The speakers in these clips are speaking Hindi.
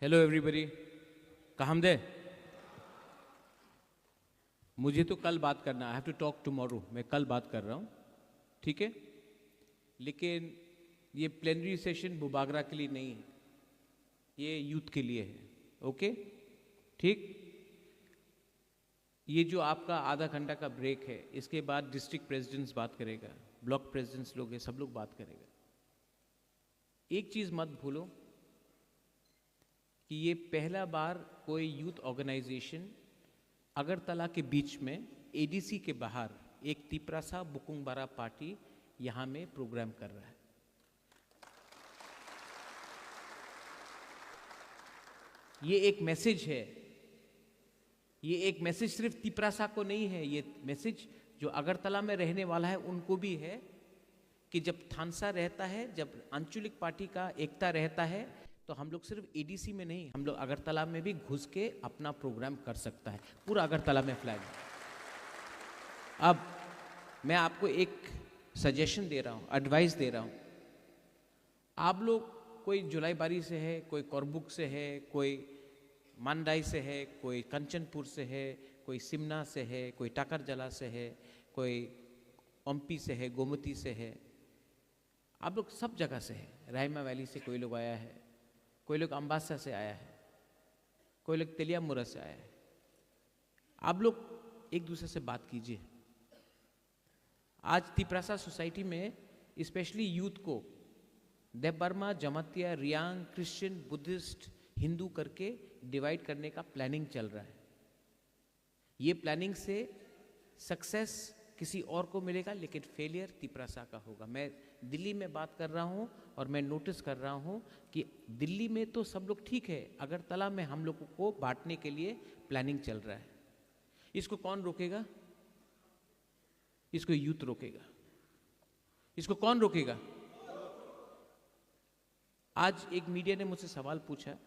Hello everybody. कहाँ दे? मुझे तो कल बात करना, I have to talk tomorrow. मैं कल बात कर रहा हूँ, ठीक है? लेकिन ये प्लेनरी सेशन बुबागरा के लिए नहीं है, ये यूथ के लिए है। ओके, ठीक? ये जो आपका आधा घंटा का ब्रेक है, इसके बाद डिस्ट्रिक्ट प्रेसिडेंट्स बात करेगा, ब्लॉक प्रेसिडेंट्स लोग हैं, सब लोग बात करेगा। एक चीज़ मत भूलो कि ये पहला बार कोई यूथ ऑर्गेनाइजेशन अगरतला के बीच में एडीसी के बाहर एक तिपरासा बुकुंगबारा पार्टी यहाँ में प्रोग्राम कर रहा है। ये एक मैसेज है, ये एक मैसेज सिर्फ तिपरासा को नहीं है, ये मैसेज जो अगरतला में रहने वाला है उनको भी है कि जब थानसा रहता है, जब आंचलिक पार्टी का एकता रहता है, तो हम लोग सिर्फ एडीसी में नहीं, हम लोग अगरतला में भी घुस के अपना प्रोग्राम कर सकता है। पूरा अगरतला में फ्लैग। अब मैं आपको एक सजेशन दे रहा हूँ, एडवाइस दे रहा हूँ। आप लोग कोई जुलाईबारी से है, कोई कोरबुक से है, कोई मांडाई से है, कोई कंचनपुर से है, कोई सिमना से है, कोई टाकरजला से है, कोई ओम्पी से है, गोमती से है, आप लोग सब जगह से है। रायमा वैली से कोई लोग आया है, कोई लोग अम्बासा से आया है, कोई लोग तेलियामुरा से आया है। आप लोग एक दूसरे से बात कीजिए। आज तिपरासा सोसाइटी में स्पेशली यूथ को देवबर्मा, जमातिया, रियांग, क्रिश्चियन, बुद्धिस्ट, हिंदू करके डिवाइड करने का प्लानिंग चल रहा है। ये प्लानिंग से सक्सेस किसी और को मिलेगा, लेकिन फेलियर तिपरासा का होगा। मैं दिल्ली में बात कर रहा हूँ और मैं नोटिस कर रहा हूँ कि दिल्ली में तो सब लोग ठीक है, अगरतला में हम लोगों को बांटने के लिए प्लानिंग चल रहा है। इसको कौन रोकेगा? इसको यूथ रोकेगा। इसको कौन रोकेगा? आज एक मीडिया ने मुझसे सवाल पूछा,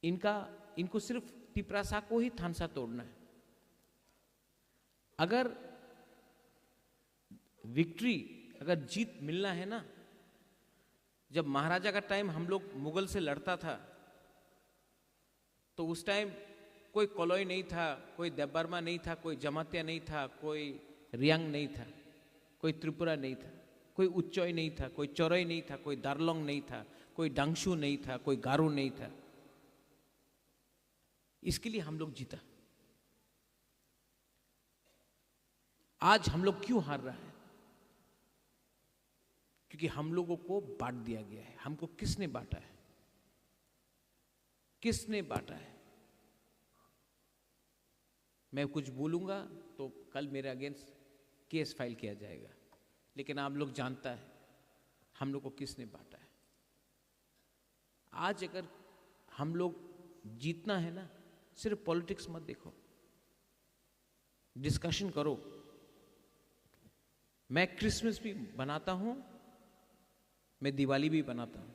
इनको सिर्फ तिपरासा को ही थानसा तोड़ना है। अगर विक्ट्री, अगर जीत मिलना है ना, जब महाराजा का टाइम हम लोग मुगल से लड़ता था, तो उस टाइम कोई कोलोई नहीं था, कोई देवबर्मा नहीं था, कोई जमातिया नहीं था, कोई रियांग नहीं था, कोई त्रिपुरा नहीं था, कोई उच्चोई नहीं था, कोई चौरई नहीं था, कोई दारलोंग नहीं था, कोई डांगशू नहीं था, कोई गारो नहीं था। इसके लिए हम लोग जीता। आज हम लोग क्यों हार रहा है? क्योंकि हम लोगों को बांट दिया गया है। हमको किसने बांटा है? किसने बांटा है? मैं कुछ बोलूंगा तो कल मेरे अगेंस्ट केस फाइल किया जाएगा, लेकिन आप लोग जानता है हम लोग को किसने बांटा है। आज अगर हम लोग जीतना है ना, सिर्फ पॉलिटिक्स मत देखो, डिस्कशन करो। मैं क्रिसमस भी बनाता हूं, मैं दिवाली भी बनाता हूं,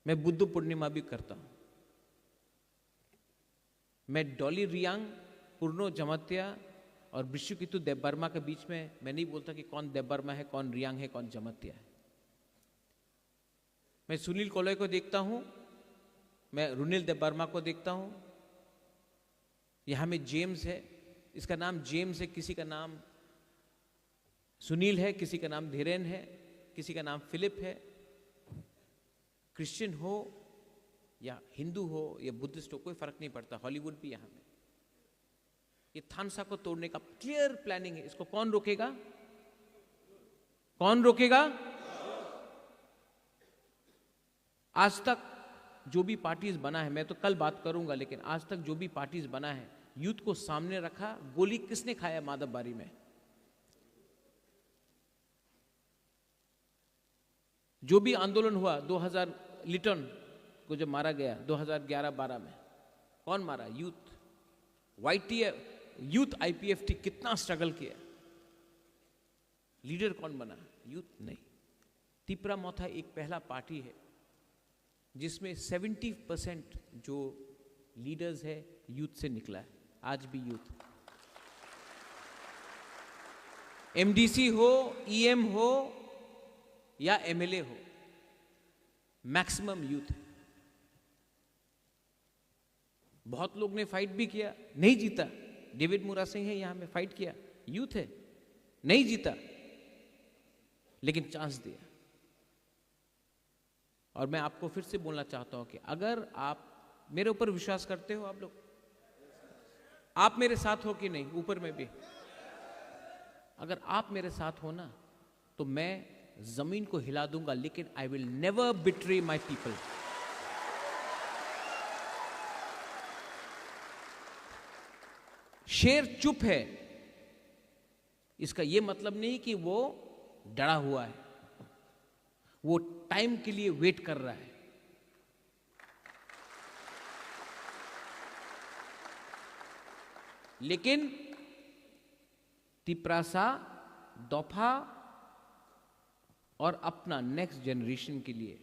मैं बुद्ध पूर्णिमा भी करता हूं। मैं डॉली, रियांग, पूर्णो, जमातिया और विश्वकितु देवबर्मा के बीच में मैं नहीं बोलता कि कौन देवबर्मा है, कौन रियांग है, कौन जमातिया है। मैं सुनील कोलोई को देखता हूं, मैं रुनिल देवबर्मा को देखता हूं। यहां में जेम्स है, इसका नाम जेम्स है, किसी का नाम सुनील है, किसी का नाम धीरेन है, किसी का नाम फिलिप है। क्रिश्चियन हो या हिंदू हो या बुद्धिस्ट हो, कोई फर्क नहीं पड़ता। हॉलीवुड भी यहां में। ये थानसा को तोड़ने का क्लियर प्लानिंग है। इसको कौन रोकेगा? कौन रोकेगा? आज तक जो भी पार्टीज बना है, मैं तो कल बात करूंगा, लेकिन आज तक जो भी पार्टीज बना है, यूथ को सामने रखा। गोली किसने खाया माधवबारी में? जो भी आंदोलन हुआ 2000 लिटन को जब मारा गया 2011-12 में, कौन मारा? यूथ। YTF, यूथ IPFT कितना स्ट्रगल किया, लीडर कौन बना? यूथ नहीं। तिपरा मोथा एक पहला पार्टी है जिसमें 70% जो लीडर्स है यूथ से निकला है। आज भी यूथ, MDC हो, EM हो या MLA हो, मैक्सिमम यूथ है। बहुत लोग ने फाइट भी किया, नहीं जीता। डेविड मुरा सिंह है यहां में, फाइट किया, यूथ है, नहीं जीता, लेकिन चांस दिया। और मैं आपको फिर से बोलना चाहता हूं कि अगर आप मेरे ऊपर विश्वास करते हो, आप मेरे साथ हो कि नहीं, ऊपर में भी, अगर आप मेरे साथ हो ना, तो मैं जमीन को हिला दूंगा, लेकिन I will never betray my people. शेर चुप है, इसका यह मतलब नहीं कि वो डरा हुआ है, वो टाइम के लिए वेट कर रहा है। लेकिन तिपरासा, दोफा और अपना नेक्स्ट जनरेशन के लिए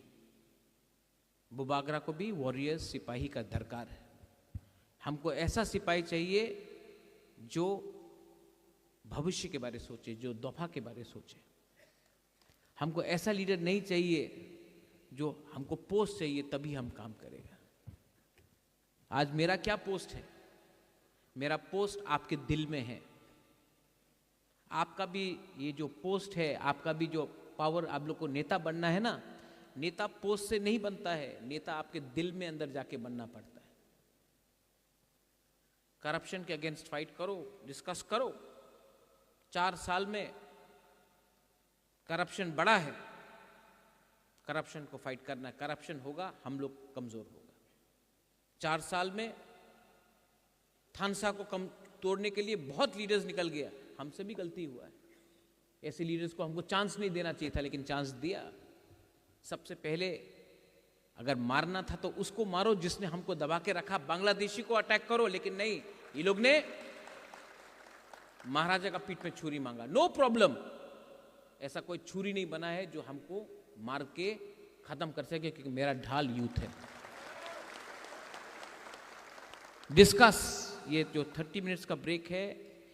बुबागरा को भी वॉरियर्स, सिपाही का दरकार है। हमको ऐसा सिपाही चाहिए जो भविष्य के बारे सोचे, जो दोफा के बारे सोचे। हमको ऐसा लीडर नहीं चाहिए जो हमको पोस्ट चाहिए तभी हम काम करेगा। आज मेरा क्या पोस्ट है? मेरा पोस्ट आपके दिल में है। आपका भी ये जो पोस्ट है, आपका भी जो पावर, आप लोग को नेता बनना है ना, नेता पोस्ट से नहीं बनता है, नेता आपके दिल में अंदर जाके बनना पड़ता है। करप्शन के अगेंस्ट फाइट करो, डिस्कस करो। 4 साल में करप्शन बढ़ा है, करप्शन को फाइट करना। करप्शन होगा, हम लोग कमजोर होगा। 4 साल में थानसा को कम तोड़ने के लिए बहुत लीडर्स निकल गया, हमसे भी गलती हुआ है। ऐसे लीडर्स को हमको चांस नहीं देना चाहिए था, लेकिन चांस दिया। सबसे पहले अगर मारना था तो उसको मारो जिसने हमको दबा के रखा, बांग्लादेशी को अटैक करो। लेकिन नहीं, ये लोग ने महाराजा का पीठ में छुरी मांगा। नो प्रॉब्लम, ऐसा कोई छुरी नहीं बना है जो हमको मार के खत्म कर सके, क्योंकि मेरा ढाल यूथ है। डिस्कस, ये जो 30 मिनट्स का ब्रेक है,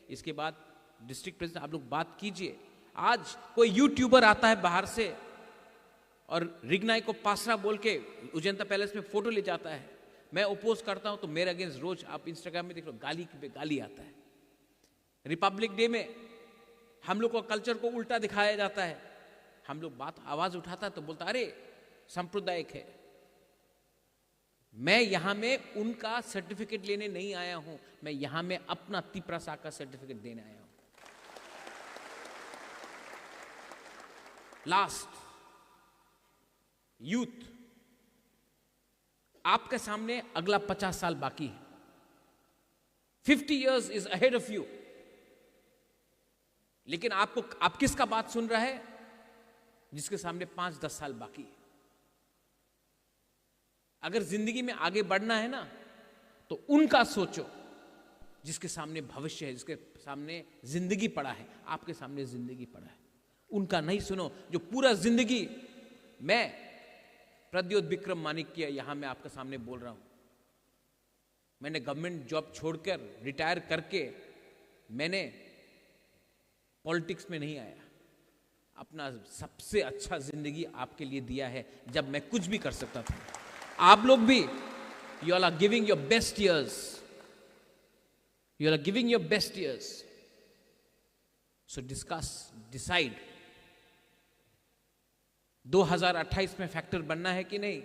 इसके बाद डिस्ट्रिक्ट प्रेसिडेंट आप लोग बात कीजिए। आज कोई यूट्यूबर आता है बाहर से और रिगनाई को पासरा बोल के उजंता पैलेस में फोटो ले जाता है, मैं अपोज करता हूं, तो मेरे अगेंस्ट रोज आप इंस्टाग्राम में देख लो, गाली पे गाली आता है। रिपब्लिक डे में हम लोग को कल्चर को उल्टा दिखाया जाता है। हम लोग बात आवाज उठाता है तो बोलता अरे सांप्रदायिक है। मैं यहां में उनका सर्टिफिकेट लेने नहीं आया हूं, मैं यहां में अपना तिपरासा का सर्टिफिकेट देने आया हूं। लास्ट, यूथ, आपके सामने अगला 50 साल बाकी है। 50 years is ahead of you. लेकिन आप किसका बात सुन रहा है? जिसके सामने 5-10 साल बाकी है। अगर जिंदगी में आगे बढ़ना है ना, तो उनका सोचो जिसके सामने भविष्य है, जिसके सामने जिंदगी पड़ा है। आपके सामने जिंदगी पड़ा है, उनका नहीं सुनो जो पूरा जिंदगी। मैं प्रद्योत विक्रम माणिक्य यहां मैं आपके सामने बोल रहा हूं। मैंने गवर्नमेंट जॉब छोड़कर रिटायर करके मैंने पॉलिटिक्स में नहीं आया, अपना सबसे अच्छा जिंदगी आपके लिए दिया है जब मैं कुछ भी कर सकता था। आप लोग भी, you all are giving your best years, you all are giving your best years. So discuss, decide. 2028 में फैक्टर बनना है कि नहीं?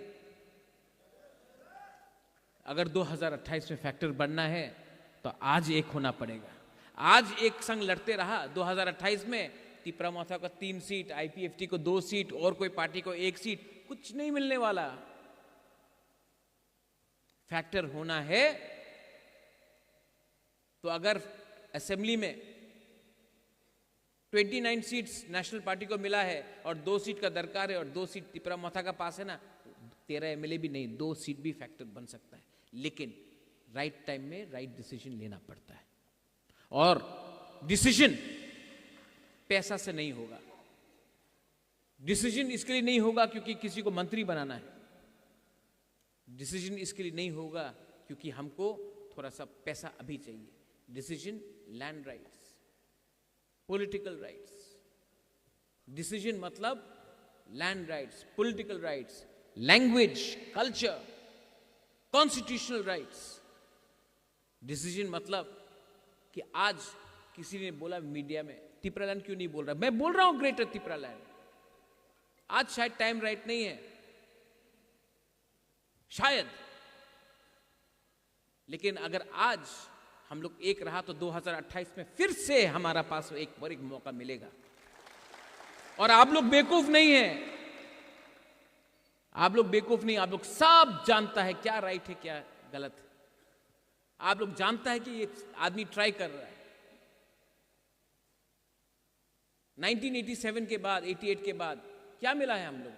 अगर 2028 में फैक्टर बनना है तो आज एक होना पड़ेगा। आज एक संग लड़ते रहा 2028 में, तिपरामथा को 3 सीट, आईपीएफटी को 2 सीट और कोई पार्टी को 1 सीट, कुछ नहीं मिलने वाला। फैक्टर होना है तो अगर असेंबली में 29 सीट्स नेशनल पार्टी को मिला है और 2 सीट का दरकार है और 2 सीट तिपरामथा का पास है ना, 13 एमएलए भी नहीं, 2 सीट भी फैक्टर बन सकता है। लेकिन राइट टाइम में राइट डिसीजन लेना पड़ता है। और डिसीजन पैसा से नहीं होगा। डिसीजन इसके लिए नहीं होगा क्योंकि किसी को मंत्री बनाना है। डिसीजन इसके लिए नहीं होगा क्योंकि हमको थोड़ा सा पैसा अभी चाहिए। Decision land rights, political rights. Decision मतलब land rights, political rights, language, culture, constitutional rights. Decision मतलब कि आज किसी ने बोला मीडिया में तिपरालैंड क्यों नहीं बोल रहा, मैं बोल रहा हूं ग्रेटर तिपरालैंड। आज शायद टाइम राइट नहीं है, शायद, लेकिन अगर आज हम लोग एक रहा तो 2028 में फिर से हमारा पास एक और एक मौका मिलेगा। और आप लोग बेवकूफ नहीं हैं, आप लोग बेवकूफ नहीं, आप लोग सब जानता है क्या राइट है क्या गलत है। आप लोग जानता है कि ये आदमी ट्राई कर रहा है। 1987 के बाद, 88 के बाद क्या मिला है हम लोग?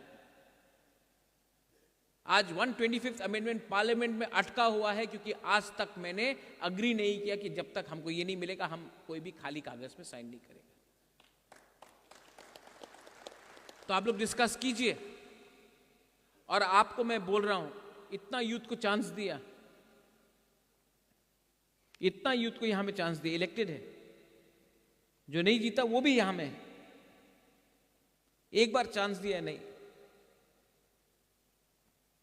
आज 125th अमेंडमेंट पार्लियामेंट में अटका हुआ है क्योंकि आज तक मैंने अग्री नहीं किया कि जब तक हमको ये नहीं मिलेगा हम कोई भी खाली कागज में साइन नहीं करेंगे। तो आप लोग डिस्कस कीजिए। और आपको मैं बोल रहा हूं, इतना यूथ को चांस दिया, इतना यूथ को यहां में चांस दिया, इलेक्टेड है, जो नहीं जीता वो भी यहां में है, एक बार चांस दिया नहीं।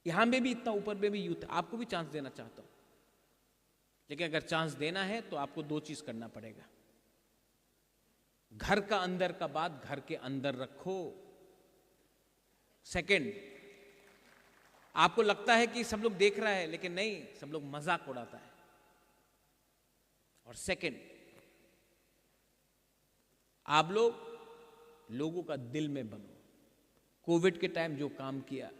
यहां में भी इतना ऊपर में भी यूथ, आपको भी चांस देना चाहता हूं, लेकिन अगर चांस देना है तो आपको दो चीज करना पड़ेगा। घर का अंदर का बात घर के अंदर रखो। सेकंड, आपको लगता है कि सब लोग देख रहा है, लेकिन नहीं, सब लोग मजाक उड़ाता है। और सेकंड, आप लोग लोगों का दिल में बनो। कोविड के टाइम जो काम किया,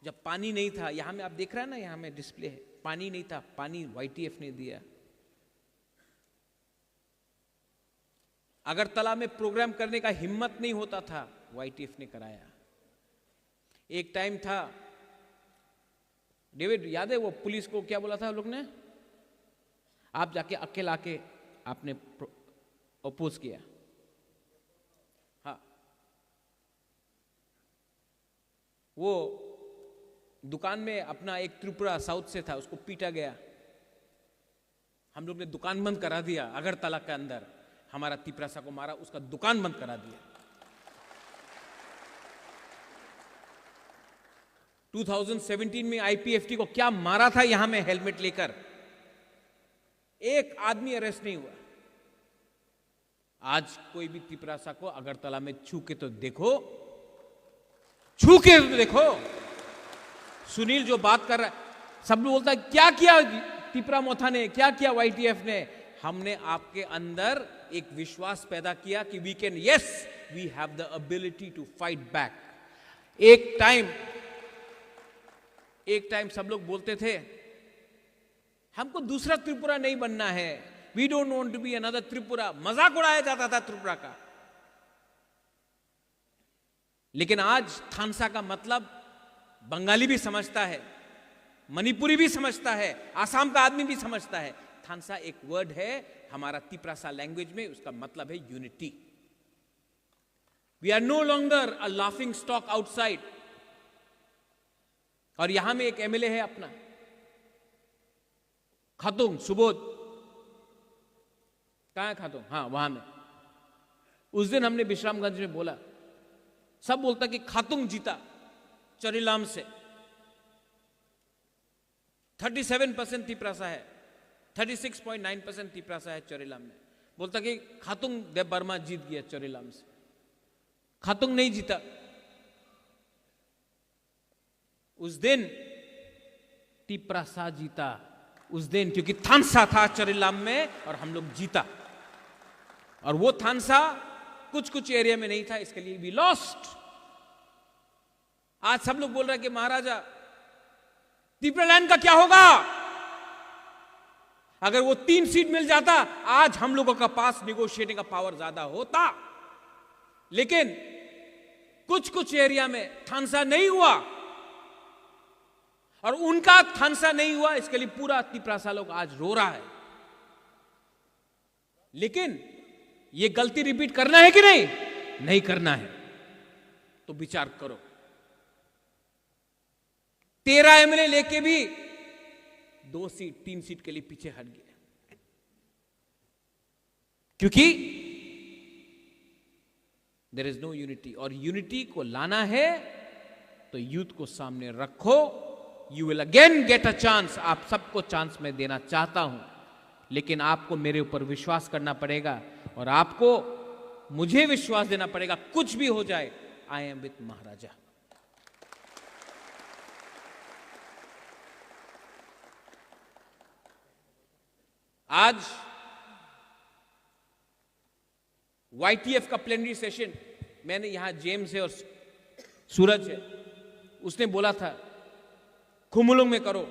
जब पानी नहीं था, यहां में आप देख रहे हैं ना, यहां में डिस्प्ले है, पानी नहीं था, पानी YTF ने दिया। अगरतला में प्रोग्राम करने का हिम्मत नहीं होता था, YTF ने कराया। एक टाइम था, डेविड याद है वो पुलिस को क्या बोला था लोग ने, आप जाके अकेला के आपने अपोज किया। हाँ, वो दुकान में अपना एक त्रिपुरा साउथ से था, उसको पीटा गया, हम लोग ने दुकान बंद करा दिया। अगरतला के अंदर हमारा तिपरासा को मारा, उसका दुकान बंद करा दिया। 2017 में IPFT को क्या मारा था यहां में हेलमेट लेकर, एक आदमी अरेस्ट नहीं हुआ। आज कोई भी तिपरासा को अगरतला में छू के तो देखो, छू के तो देखो। सुनील जो बात कर रहा है, सब लोग बोलता है क्या किया तिपरा मोथा ने, क्या किया YTF ने। हमने आपके अंदर एक विश्वास पैदा किया कि we can, yes we have the ability to fight back. एक टाइम सब लोग बोलते थे हमको दूसरा त्रिपुरा नहीं बनना है, we don't want to be another Tripura, मजाक उड़ाया जाता था त्रिपुरा का। लेकिन आज थानसा का मतलब बंगाली भी समझता है, मणिपुरी भी समझता है, आसाम का आदमी भी समझता है। थानसा एक वर्ड है हमारा तिपरासा लैंग्वेज में, उसका मतलब है unity. We are no longer a laughing stock outside. और यहां में एक MLA है अपना खातुंग सुबोध, कहां है खातुंग, हाँ वहां में। उस दिन हमने विश्रामगंज में बोला, सब बोलता कि खातुंग जीता चरीलाम से। 37% तिपरासा है, 36.9% तिपरासा है चरीलाम में। बोलता कि खातुंग देव बर्मा जीत गया चरीलाम से। खातुंग नहीं जीता उस दिन, तिपरासा जीता उस दिन, क्योंकि थानसा था चरीलाम में और हम लोग जीता। और वो थानसा कुछ कुछ एरिया में नहीं था, इसके लिए वी लॉस्ट। आज सब लोग बोल रहे हैं कि महाराजा तिपरालैंड का क्या होगा? अगर वो 3 सीट मिल जाता, आज हम लोगों का पास निगोशिएटिंग का पावर ज्यादा होता। लेकिन कुछ कुछ एरिया में थानसा नहीं हुआ, और उनका थानसा नहीं हुआ, इसके लिए पूरा तिपरासा लोग आज रो रहा है। लेकिन ये गलती रिपीट करना है कि नहीं? नहीं करना है तो विचार करो। 13 MLA लेके भी 2 सीट 3 सीट के लिए पीछे हट गए, क्योंकि देयर इज नो यूनिटी। और यूनिटी को लाना है तो यूथ को सामने रखो, you will again get a chance. आप सबको चांस मैं देना चाहता हूं, लेकिन आपको मेरे ऊपर विश्वास करना पड़ेगा और आपको मुझे विश्वास देना पड़ेगा। कुछ भी हो जाए, आई एम विथ महाराजा। आज YTF का प्लेनरी सेशन, मैंने यहां जेम्स है और सूरज है, उसने बोला था खुमुलुंग में करो,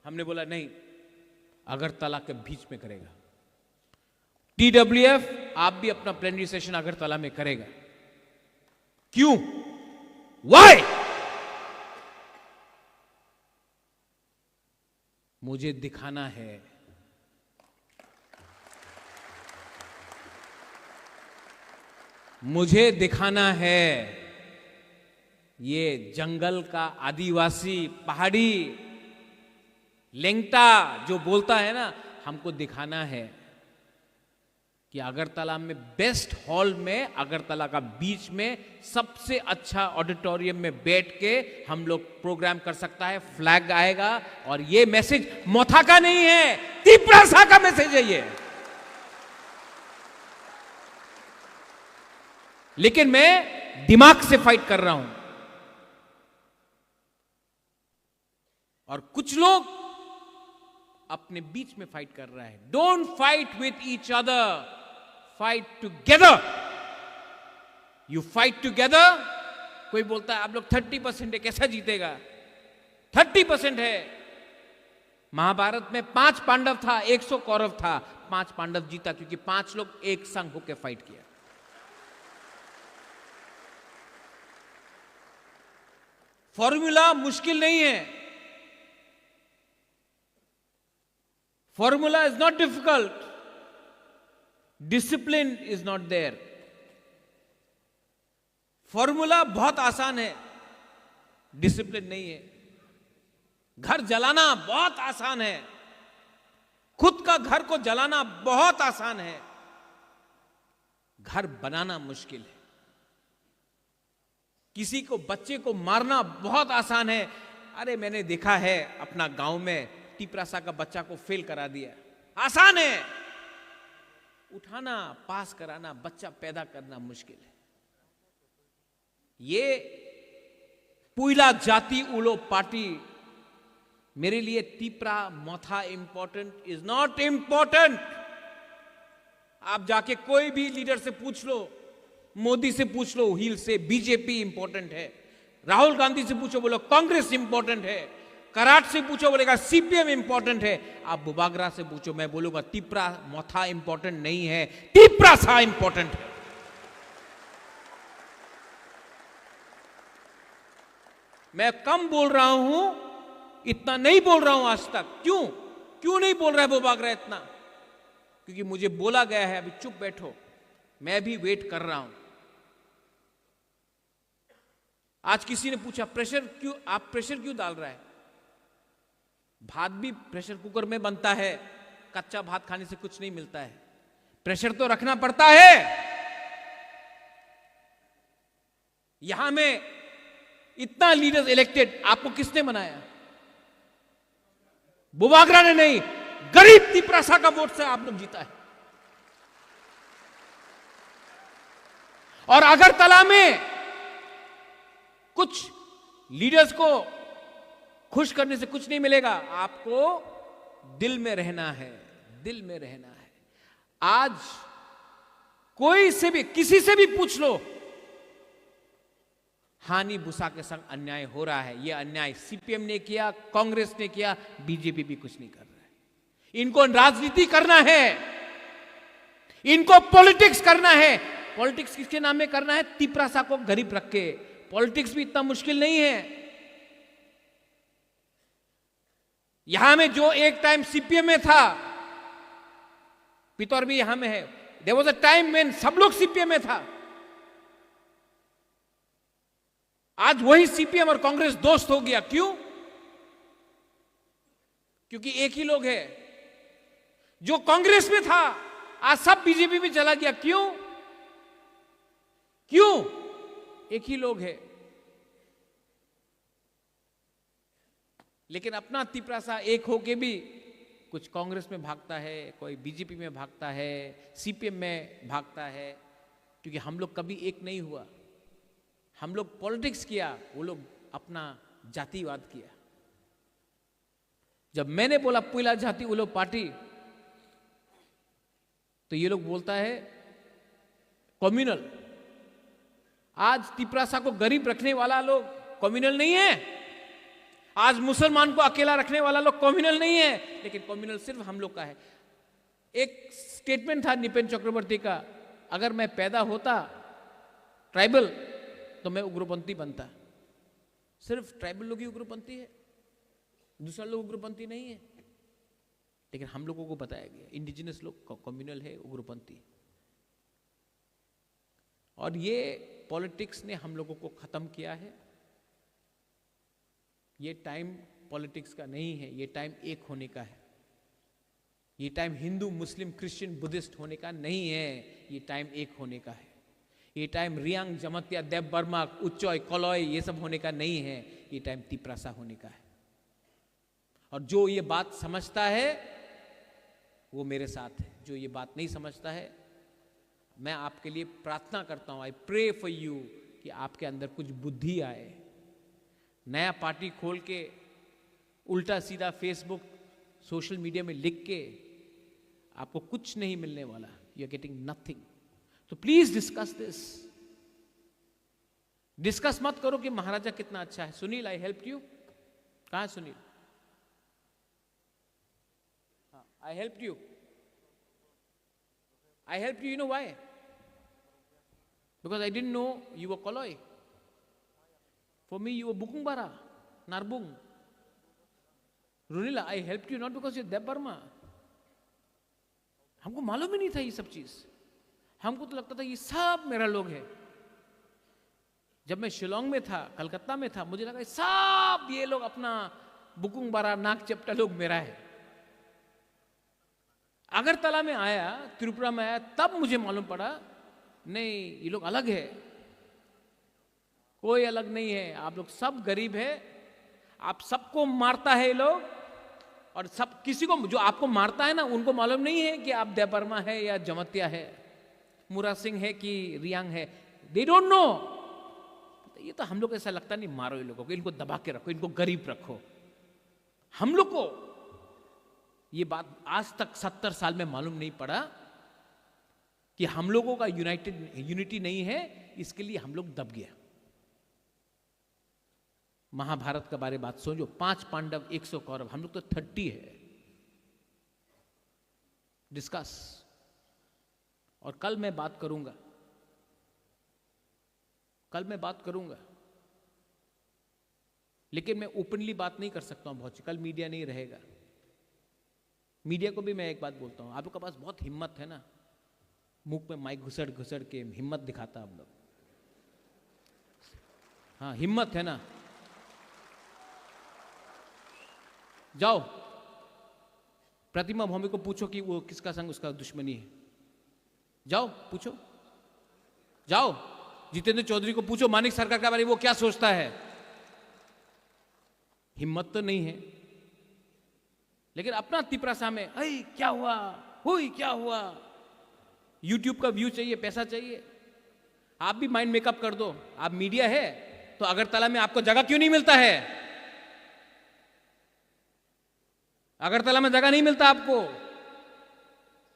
हमने बोला नहीं, अगरतला के बीच में करेगा। TWF आप भी अपना प्लेनरी सेशन अगरतला में करेगा। क्यों? वाई? मुझे दिखाना है, मुझे दिखाना है ये जंगल का आदिवासी पहाड़ी लेंगटा जो बोलता है ना, हमको दिखाना है कि अगरतला में बेस्ट हॉल में, अगरतला का बीच में सबसे अच्छा ऑडिटोरियम में बैठ के हम लोग प्रोग्राम कर सकता है। फ्लैग आएगा और ये मैसेज मोथा का नहीं है, तिप्रासा का मैसेज है ये। लेकिन मैं दिमाग से फाइट कर रहा हूं और कुछ लोग अपने बीच में फाइट कर रहा है। Don't fight with each other, fight together. You fight together. कोई बोलता है आप लोग 30% है, कैसा जीतेगा? 30% है। महाभारत में 5 पांडव था, 100 कौरव था, 5 पांडव जीता क्योंकि 5 लोग एक संग होकर फाइट किया। फॉर्मूला मुश्किल नहीं है, formula is not difficult, discipline is not there. Formula बहुत आसान है, डिसिप्लिन नहीं है। घर जलाना बहुत आसान है, खुद का घर को जलाना बहुत आसान है, घर बनाना मुश्किल है। किसी को, बच्चे को मारना बहुत आसान है। अरे मैंने देखा है अपना गांव में, तिप्रासा का बच्चा को फेल करा दिया, आसान है। उठाना, पास कराना, बच्चा पैदा करना मुश्किल है। ये पुइला जाति उलो पार्टी, मेरे लिए तिप्रा मोथा इंपॉर्टेंट इज नॉट इंपॉर्टेंट। आप जाके कोई भी लीडर से पूछ लो, मोदी से पूछ लो, हिल से बीजेपी इंपॉर्टेंट है। राहुल गांधी से पूछो, बोलो कांग्रेस इंपॉर्टेंट है। कराट से पूछो, बोलेगा CPM इंपॉर्टेंट है। आप बुबागरा से पूछो, मैं बोलूंगा तिप्रा मोथा इंपॉर्टेंट नहीं है, तिप्रासा इंपॉर्टेंट है। मैं कम बोल रहा हूं, इतना नहीं बोल रहा हूं आज तक। क्यों नहीं बोल रहा है बुबागरा इतना? क्योंकि मुझे बोला गया है अभी चुप बैठो, मैं भी वेट कर रहा हूं। आज किसी ने पूछा प्रेशर क्यों, आप प्रेशर क्यों डाल रहा है? भात भी प्रेशर कुकर में बनता है, कच्चा भात खाने से कुछ नहीं मिलता है, प्रेशर तो रखना पड़ता है। यहां में इतना लीडर्स इलेक्टेड, आपको किसने बनाया? बुबागरा ने नहीं, गरीब तिप्रासा का वोट से आप लोग जीता है। और अगरतला में कुछ लीडर्स को खुश करने से कुछ नहीं मिलेगा, आपको दिल में रहना है, दिल में रहना है। आज कोई से भी, किसी से भी पूछ लो, हानि भूसा के संग अन्याय हो रहा है। यह अन्याय CPM ने किया, कांग्रेस ने किया, बीजेपी भी कुछ नहीं कर रहा है। इनको राजनीति करना है, इनको पॉलिटिक्स करना है। पॉलिटिक्स किसके नाम में करना है? तिप्रासा को गरीब रख के। पॉलिटिक्स भी इतना मुश्किल नहीं है। यहां में जो एक टाइम CPM में था, पितौर भी यहां में है, there was a time when सब लोग CPM में था। आज वही CPM और कांग्रेस दोस्त हो गया। क्यों? क्योंकि एक ही लोग है। जो कांग्रेस में था आज सब बीजेपी में चला गया। क्यों? एक ही लोग है। लेकिन अपना तिपरासा एक होके भी कुछ कांग्रेस में भागता है, कोई बीजेपी में भागता है, सीपीएम में भागता है, क्योंकि हम लोग कभी एक नहीं हुआ। हम लोग पॉलिटिक्स किया, वो लोग अपना जातिवाद किया। जब मैंने बोला पुइला जाति वो लोग पार्टी, तो ये लोग बोलता है कम्युनल। आज तिपरासा को गरीब रखने वाला लोग कम्युनल नहीं है, आज मुसलमान को अकेला रखने वाला लोग कम्युनल नहीं है, लेकिन कम्युनल सिर्फ हम लोग का है। एक स्टेटमेंट था निपेन चक्रवर्ती का, अगर मैं पैदा होता ट्राइबल तो मैं उग्रपंथी बनता। सिर्फ ट्राइबल लोग ही उग्रपंथी है, दूसरा लोग उग्रपंथी नहीं है। लेकिन हम लोगों को बताया गया इंडिजिनस लोग कम्युनल है, उग्रपंथी। और ये पॉलिटिक्स ने हम लोगों को खत्म किया है। ये टाइम पॉलिटिक्स का नहीं है, ये टाइम एक होने का है। ये time Hindu Muslim Christian Buddhist होने का नहीं है, ये टाइम एक होने का है। ये टाइम रियांग जमतिया देव बर्मा उच्चॉय कलॉय ये सब होने का नहीं है, ये टाइम तिपरासा होने का है। और जो ये बात समझता है वो मेरे साथ है, जो ये बात नहीं समझता है मैं आपके लिए प्रार्थना करता हूं, आई प्रे फॉर यू कि आपके अंदर कुछ बुद्धि आए। नया पार्टी खोल के उल्टा सीधा फेसबुक सोशल मीडिया में लिख के आपको कुछ नहीं मिलने वाला, यू आर गेटिंग नथिंग। तो प्लीज डिस्कस दिस। डिस्कस मत करो कि महाराजा कितना अच्छा है। Sunil, I help you. कहां है Sunil? I helped you. I helped you, you know why? Because I didn't know you were Koloi. For me, you were Bukungbara, Narbung. Runila, I helped you not because you're Deb Burma. हमको मालूम ही नहीं था ये सब चीज। हमको तो लगता था ये सब मेरा लोग है। जब मैं शिलोंग में था, कलकत्ता में था, मुझे लगा सब ये लोग अपना बुकुंगबारा नाक चपटा लोग मेरा है। अगरतला में आया, त्रिपुरा में आया, तब मुझे मालूम पड़ा नहीं ये लोग अलग है। कोई अलग नहीं है, आप लोग सब गरीब है, आप सबको मारता है ये लोग। और सब किसी को जो आपको मारता है ना उनको मालूम नहीं है कि आप देबर्मा है या जमतिया है, मुरा सिंह है कि रियांग है, दे डोंट नो। ये तो हम लोग ऐसा लगता नहीं, मारो ये लोगों को, इनको दबा के रखो, इनको गरीब रखो। हम लोग को ये बात आज तक 70 साल में मालूम नहीं पड़ा कि हम लोगों का यूनिटी नहीं है, इसके लिए हम लोग दब गया। महाभारत के बारे में बात सोचो, 5 पांडव 100 कौरव, हम लोग तो 30 है। डिस्कस। और कल मैं बात करूंगा, लेकिन मैं ओपनली बात नहीं कर सकता हूं बहुत। कल मीडिया नहीं रहेगा। मीडिया को भी मैं एक बात बोलता हूं, आप लोग के पास बहुत हिम्मत है ना, मुंह में माइक घुसड़ घुसड़ के हिम्मत दिखाता आप लोग। हाँ, हिम्मत है ना, जाओ प्रतिमा भौमिक को पूछो कि वो किसका संग उसका दुश्मनी है। जाओ पूछो, जाओ जितेंद्र चौधरी को पूछो मानिक सरकार के बारे में वो क्या सोचता है। हिम्मत तो नहीं है। लेकिन अपना तिपरासा में अरे क्या हुआ, हुई क्या हुआ, यूट्यूब का व्यू चाहिए, पैसा चाहिए। आप भी माइंड मेकअप कर दो। आप मीडिया है तो अगरतला में आपको जगह क्यों नहीं मिलता है? अगरतला में जगह नहीं मिलता आपको,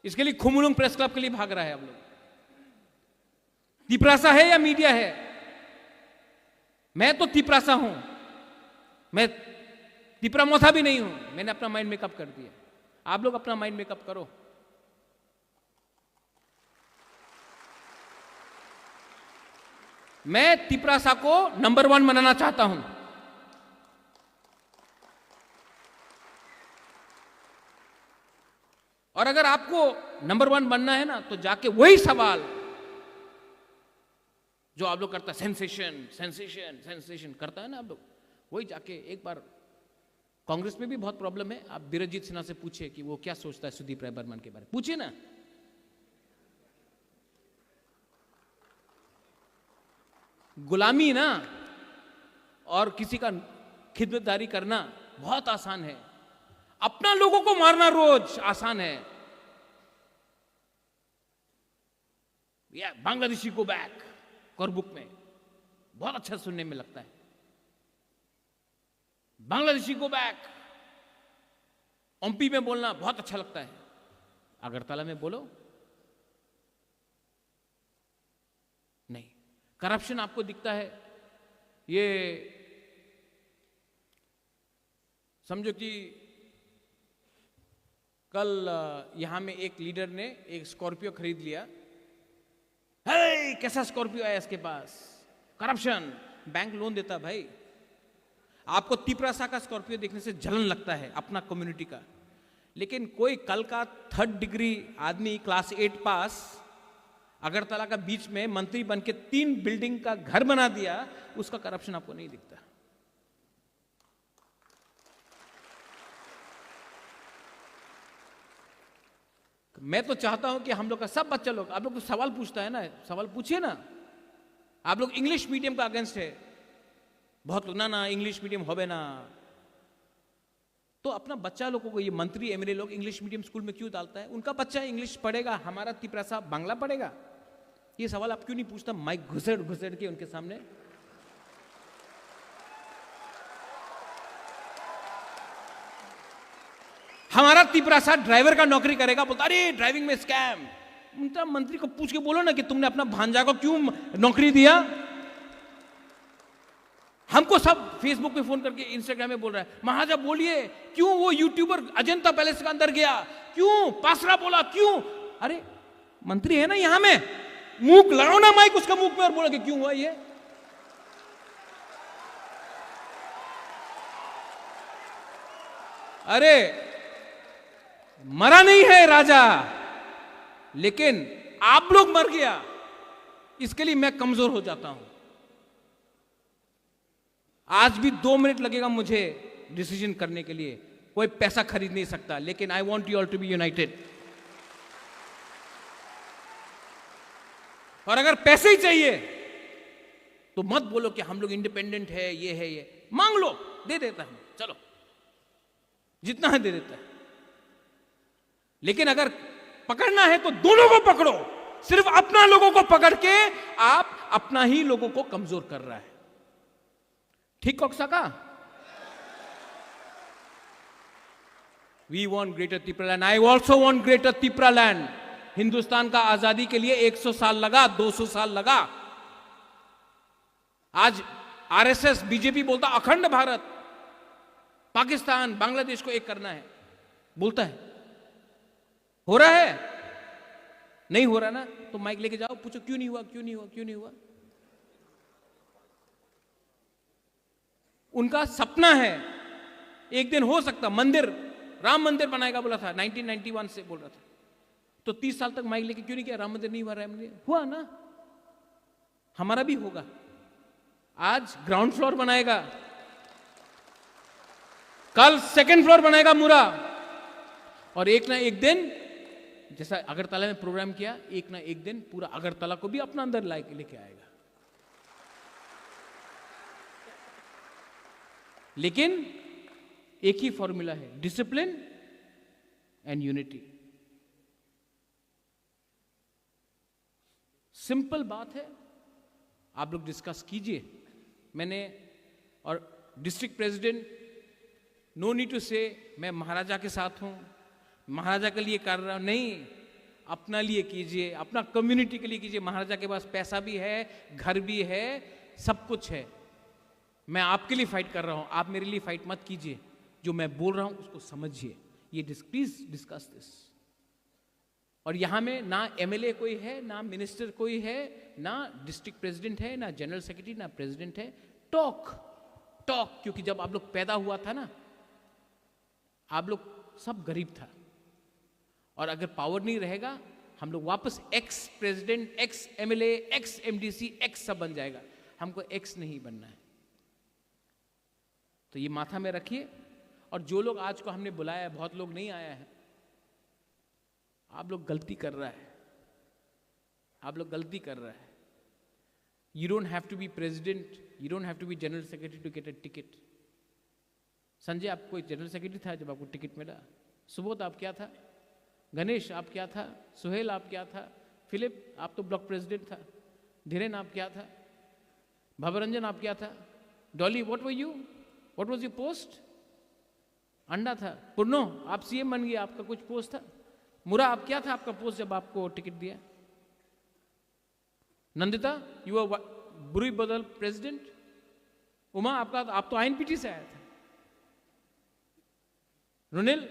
इसके लिए खुमुलुंग प्रेस क्लब के लिए भाग रहा है आप लोग। तिपरासा है या मीडिया है? मैं तो तिपरासा हूं, मैं तिपरामोथा भी नहीं हूं। मैंने अपना माइंड मेकअप कर दिया, आप लोग अपना माइंड मेकअप करो। मैं तिपरासा को नंबर 1 बनाना चाहता हूं। और अगर आपको नंबर 1 बनना है ना, तो जाके वही सवाल जो आप लोग करता है, सेंसेशन सेंसेशन सेंसेशन करता है ना आप लोग, वही जाके एक बार। कांग्रेस में भी बहुत प्रॉब्लम है। आप बीरजीत सिन्हा से पूछे कि वो क्या सोचता है सुदीप राय बर्मन के बारे में, पूछिए ना। गुलामी ना और किसी का खिदमतदारी करना बहुत आसान है, अपना लोगों को मारना रोज आसान है। या बांग्लादेशी को बैक कोरबुक में बहुत अच्छा सुनने में लगता है, बांग्लादेशी को बैक। ओमपी में बोलना बहुत अच्छा लगता है, अगरतला में बोलो नहीं। करप्शन आपको दिखता है, ये समझो कि कल यहां में एक लीडर ने एक स्कॉर्पियो खरीद लिया, हे कैसा स्कॉर्पियो आया इसके पास, करप्शन। बैंक लोन देता भाई, आपको तिपरासा का स्कॉर्पियो देखने से जलन लगता है अपना कम्युनिटी का, लेकिन कोई कल का 3rd डिग्री आदमी क्लास 8 पास अगरतला का बीच में मंत्री बन के 3 बिल्डिंग का घर बना दिया, उसका करप्शन आपको नहीं दिखता। मैं तो चाहता हूं कि हम लोग का सब बच्चा लोग, आप लोग को सवाल पूछता है ना, सवाल पूछिए ना। आप लोग इंग्लिश मीडियम का अगेंस्ट है, बहुत लोग ना इंग्लिश मीडियम होवे ना, तो अपना बच्चा लोगों को, ये मंत्री एमएलए लोग इंग्लिश मीडियम स्कूल में क्यों डालता है? उनका बच्चा इंग्लिश पढ़ेगा, हमारा तिपरासा बांग्ला पढ़ेगा। ये सवाल आप क्यों नहीं पूछता माइक घुसेड़ घुसेड़ के उनके सामने? हमारा तिपरासा ड्राइवर का नौकरी करेगा, बोलता अरे ड्राइविंग में स्कैम। उनका मंत्री को पूछ के बोलो ना कि तुमने अपना भांजा को क्यों नौकरी दिया। हमको सब फेसबुक पे फोन करके, इंस्टाग्राम में बोल रहा है, महाराजा बोलिए क्यों वो यूट्यूबर अजंता पैलेस के अंदर गया, क्यों पासरा बोला, क्यों? अरे मंत्री है ना यहां में, मुंह लगाओ ना माइक उसका मुंह में और बोला कि क्यों हुआ ये। अरे मरा नहीं है राजा, लेकिन आप लोग मर गया, इसके लिए मैं कमजोर हो जाता हूं। आज भी 2 मिनट लगेगा मुझे डिसीजन करने के लिए, कोई पैसा खरीद नहीं सकता, लेकिन I want you all to be united. और अगर पैसे ही चाहिए तो मत बोलो कि हम लोग इंडिपेंडेंट है, ये मांग लो, दे देता है, चलो जितना है दे देता है। लेकिन अगर पकड़ना है तो दोनों को पकड़ो, सिर्फ अपना लोगों को पकड़ के आप अपना ही लोगों को कमजोर कर रहा है। ठीक कॉक्सा का? We want greater Tipra land, I also want greater Tipra land. Hindustan का आजादी के लिए 100 साल लगा, 200 साल लगा। आज आरएसएस बीजेपी बोलता अखंड भारत, पाकिस्तान बांग्लादेश को एक करना है, बोलता है। हो रहा है? नहीं हो रहा ना, तो माइक लेके जाओ, पूछो क्यों नहीं हुआ, क्यों नहीं हुआ, क्यों नहीं हुआ। उनका सपना है एक दिन हो सकता मंदिर, राम मंदिर बनाएगा बोला था, 1991 से बोल रहा था, तो 30 साल तक माइक लेके क्यों नहीं किया? राम मंदिर नहीं हुआ, राम मंदिर हुआ ना, हमारा भी होगा। आज ग्राउंड फ्लोर बनाएगा, कल 2nd फ्लोर बनाएगा मुरा, और एक ना एक दिन, जैसा अगरतला में प्रोग्राम किया, एक ना एक दिन पूरा अगरतला को भी अपना अंदर लेके आएगा। लेकिन एक ही फॉर्मूला है, डिसिप्लिन एंड यूनिटी। सिंपल बात है, आप लोग डिस्कस कीजिए। मैंने और district president, no need to say मैं महाराजा के साथ हूं, महाराजा के लिए कर रहा हूं, नहीं, अपना लिए कीजिए, अपना कम्युनिटी के लिए कीजिए। महाराजा के पास पैसा भी है, घर भी है, सब कुछ है। मैं आपके लिए फाइट कर रहा हूं, आप मेरे लिए फाइट मत कीजिए। जो मैं बोल रहा हूं उसको समझिए। ये प्लीज डिस्कस दिस। और यहां में ना एमएलए कोई है, ना मिनिस्टर कोई है, ना डिस्ट्रिक्ट प्रेसिडेंट है, ना जनरल सेक्रेटरी, ना प्रेसिडेंट है। टॉक, क्योंकि जब आप लोग पैदा हुआ था ना, आप लोग सब गरीब था, और अगर पावर नहीं रहेगा, हम लोग वापस ex president, ex MLA, x MDC, x सब बन जाएगा। हमको एक्स नहीं बनना है। तो ये माथा में रखिए। और जो लोग आज को हमने बुलाया है, बहुत लोग नहीं आया है, आप लोग गलती कर रहा है, आप लोग गलती कर रहा है। You don't have to be president, you don't have to be general secretary to get a ticket. Sanjay आप कोई जनरल सेक्रेटरी था जब आपको टिकट मिला? सुबोध आप क्या था? गणेश आप क्या था? सुहेल आप क्या था? फिलिप आप तो ब्लॉक प्रेसिडेंट था। धीरेन आप क्या था? भवरंजन आप क्या था? Dolly what were you? What was your post? अंडा था। पुर्नो आप सीएम बन गए, आपका कुछ पोस्ट था? मुरा आप क्या था आपका पोस्ट जब आपको टिकट दिया? नंदिता यू आर बुरी बदल प्रेसिडेंट। उमा आपका आप तो आईएनपीटी से आया था। रुनिल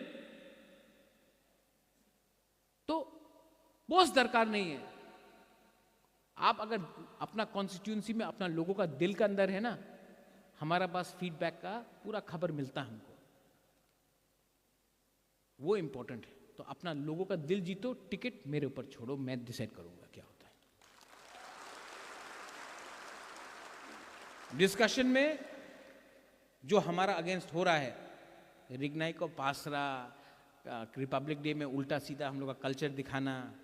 तो पोस्ट दरकार नहीं है। आप अगर अपना कॉन्स्टिट्यूंसी में अपना लोगों का दिल का अंदर है ना, हमारा पास फीडबैक का पूरा खबर मिलता है हमको, वो इंपॉर्टेंट है। तो अपना लोगों का दिल जीतो, टिकट मेरे ऊपर छोड़ो, मैं डिसाइड करूंगा क्या होता है। डिस्कशन में जो हमारा अगेंस्ट हो रहा है, रिग्नाई को पासरा, रिपब्लिक डे में उल्टा सीधा हम लोग का कल्चर दिखाना,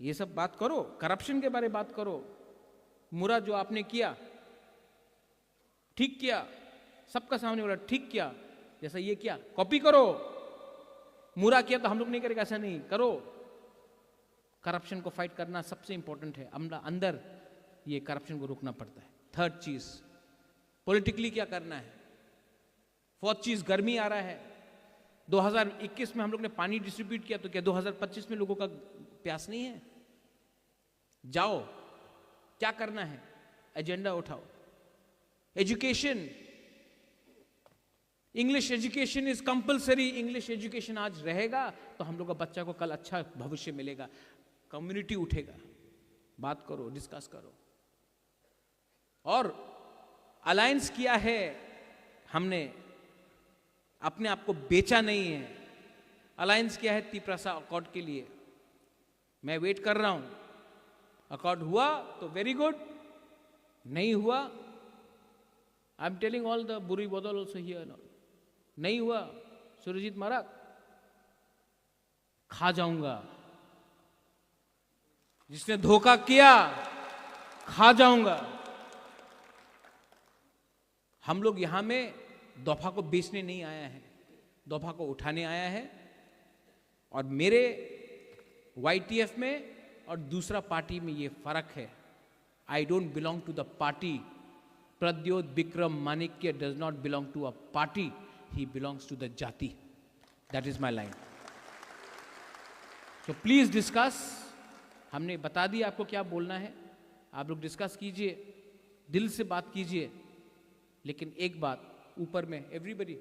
ये सब बात करो। करप्शन के बारे में बात करो। मुरा जो आपने किया ठीक किया, सबका सामने बोला ठीक किया, जैसा ये किया कॉपी करो। मुरा किया तो हम लोग नहीं करेगा, ऐसा नहीं करो। करप्शन को फाइट करना सबसे इंपॉर्टेंट है। अंदर ये करप्शन को रोकना पड़ता है। थर्ड चीज पॉलिटिकली क्या करना है। फोर्थ चीज गर्मी आ रहा है। 2021 में हम लोग ने पानी डिस्ट्रीब्यूट किया, तो क्या 2025 में लोगों का प्यास नहीं है? जाओ, क्या करना है, एजेंडा उठाओ। Education, English education is compulsory. English education आज रहेगा तो हम लोग का बच्चा को कल अच्छा भविष्य मिलेगा। कम्युनिटी उठेगा, बात करो, डिस्कस करो। और अलायंस किया है हमने, अपने आप को बेचा नहीं है। अलायंस किया है तिपरासा अकॉर्ड के लिए। मैं वेट कर रहा हूं, अकॉर्ड हुआ तो वेरी गुड, नहीं हुआ I am telling all the बुरी बदल ऑल्सो हियर। नहीं हुआ सुरजीत मारा खा जाऊंगा। जिसने धोखा किया खा जाऊंगा। हम लोग यहां में दफा को बेचने नहीं आया है, दफा को उठाने आया है। और मेरे YTF में और दूसरा पार्टी में ये फर्क है। I don't belong to the party. Pradyot Bikram Manikya does not belong to a party, he belongs to the जाति। That is my line. So please discuss. हमने बता दिया आपको क्या बोलना है, आप लोग डिस्कस कीजिए, दिल से बात कीजिए। लेकिन एक बात ऊपर में, everybody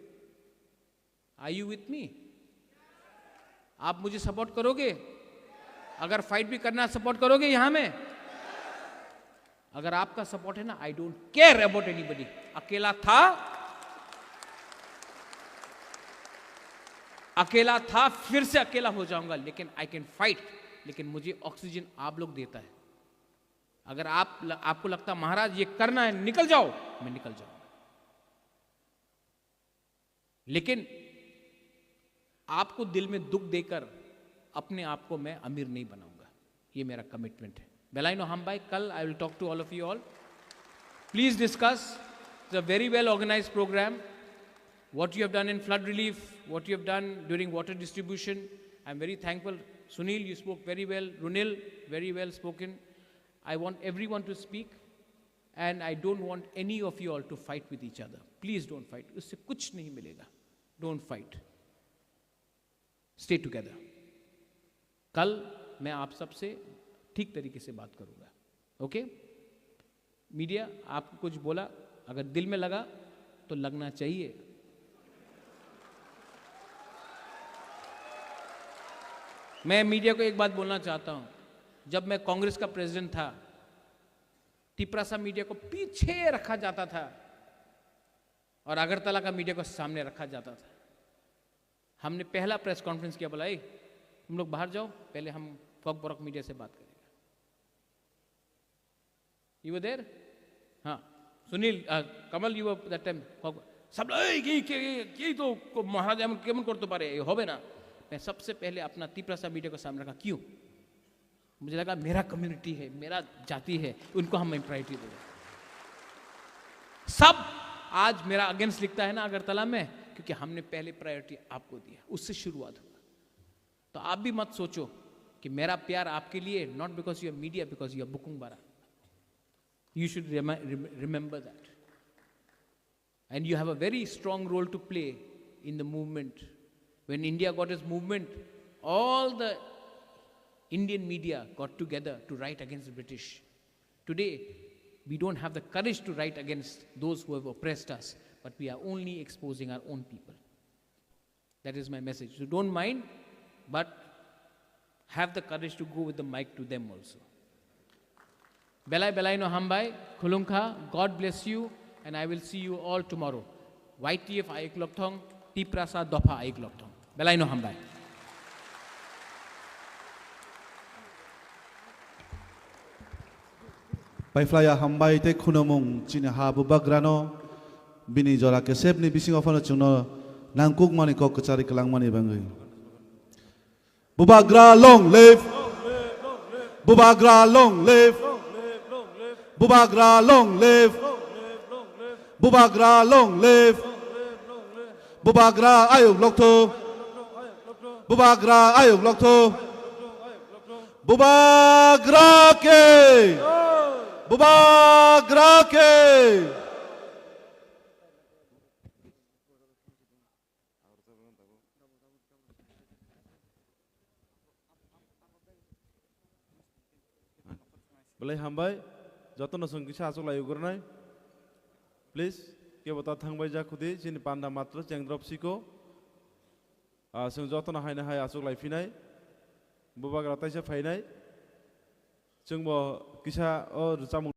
are you with me? आप मुझे सपोर्ट करोगे? अगर फाइट भी करना सपोर्ट करोगे यहां में? अगर आपका सपोर्ट है ना, I don't care about anybody. अकेला था, फिर से अकेला हो जाऊंगा, लेकिन आई कैन फाइट। लेकिन मुझे ऑक्सीजन आप लोग देता है। अगर आपको लगता महाराज ये करना है, निकल जाओ, मैं निकल जाऊंगा। लेकिन आपको दिल में दुख देकर अपने आप को मैं अमीर नहीं बनाऊंगा। ये मेरा कमिटमेंट है। बेलाइनो हम भाई, कल I will talk to all of you all. Please discuss. It's a very well organised programme. What you have done in flood relief, what you have done during water distribution, I'm very thankful. Sunil, you spoke very well. Runil, very well spoken. I want everyone to speak, and I don't want any of you all to fight with each other. Please don't fight. उससे कुछ नहीं मिलेगा. Don't fight. Stay together. कल मैं आप सबसे ठीक तरीके से बात करूंगा. ओके? मीडिया, आपको कुछ बोला, अगर दिल में लगा तो लगना चाहिए. मैं मीडिया को एक बात बोलना चाहता हूं. जब मैं कांग्रेस का प्रेसिडेंट था, तिपरासा मीडिया को पीछे रखा जाता था और अगरतला का मीडिया को सामने रखा जाता था. हमने पहला प्रेस कॉन्फ्रेंस किया, बोला तुम लोग बाहर जाओ, पहले हम फॉकबॉरक मीडिया से बात करेंगे. You were there? हाँ, Sunil, Kamal, you were that time. सब ये तो महाराज हम केमन करते पारे, ये होबे ना. मैं सबसे पहले अपना तिपरासा मीडिया को सामने रखा. क्यों? मुझे लगा मेरा कम्युनिटी है, मेरा जाति है, उनको हम प्रायोरिटी देंगे. सब आज मेरा अगेंस्ट लिखता है ना अगरतला में क्योंकि हमने पहले प्रायोरिटी आपको दिया, उससे शुरुआत हुआ। तो आप भी मत सोचो कि मेरा प्यार आपके लिए not because you are media, because you are बुकुंग बारा। You should remember that. And you have a very strong role to play in the movement. When India got its movement, all the Indian media got together to write against the British. Today, we don't have the courage to write against those who have oppressed us, but we are only exposing our own people. That is my message. So don't mind, but have the courage to go with the mic to them also. Belai belai no hambai, khulungkha, God bless you, and I will see you all tomorrow. YTF Aik Lokthong, Tiprasa Dopa Aik Lokthong. Belai no hambai. Paiflaya hambai te khunomung chini ha bubagrano bini jora ke sep ni bising ofano chungno nangkuk mani kok kecari kelang mani bangai. Bubagra long live. Bubagra long live. Bubagra long live. Bubagra long live. Bubagra ayuk lokto. Bubagra ayuk lokto. Bubagra ke. Bubagra ke. Belai hambai, jotono sungkisa asuk layu gurnai. Please, ke bota thangbai jakudi sini panda matra cengdrop siko. Sung jotono haina hai asuk lai finai. Bubagra taisa fainai. Sung bo kisah or camung